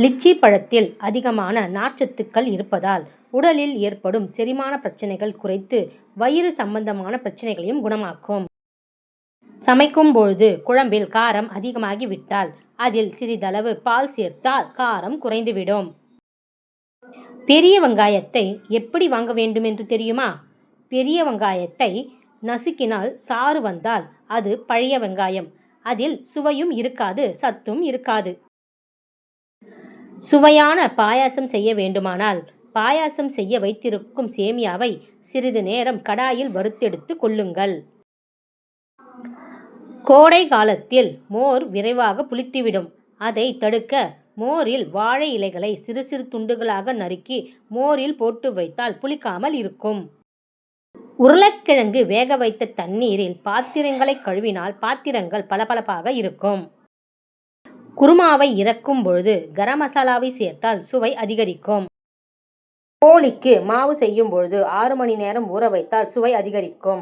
Lychee பழத்தில் அதிகமான நார்ச்சத்துக்கள் இருப்பதால் உடலில் ஏற்படும் செரிமான பிரச்சனைகள் குறைத்து வயிறு சம்பந்தமான பிரச்சனைகளையும் குணமாக்கும். சமைக்கும் பொழுது குழம்பில் காரம் அதிகமாகிவிட்டால் அதில் சிறிதளவு பால் சேர்த்தால் காரம் குறைந்துவிடும். பெரிய வெங்காயத்தை எப்படி வாங்க வேண்டும் என்று தெரியுமா? பெரிய வெங்காயத்தை நசுக்கினால் சாறு வந்தால் அது பழைய வெங்காயம். அதில் சுவையும் இருக்காது, சத்தும் இருக்காது. சுவையான பாயாசம் செய்ய வேண்டுமானால் பாயாசம் செய்ய வைத்திருக்கும் சேமியாவை சிறிது நேரம் கடாயில் வறுத்தெடுத்து கொள்ளுங்கள். கோடை காலத்தில் மோர் விரைவாக புளித்துவிடும். அதை தடுக்க மோரில் வாழை இலைகளை சிறு சிறு துண்டுகளாக நறுக்கி மோரில் போட்டு வைத்தால் புளிக்காமல் இருக்கும். உருளைக்கிழங்கு வேக வைத்த தண்ணீரில் பாத்திரங்களை கழுவினால் பாத்திரங்கள் பளபளப்பாக இருக்கும். குருமாவை இறக்கும் பொழுது கரம் மசாலாவை சேர்த்தால் சுவை அதிகரிக்கும். போலிக்கு மாவு செய்யும் பொழுது 6 மணி நேரம் ஊற வைத்தால் சுவை அதிகரிக்கும்.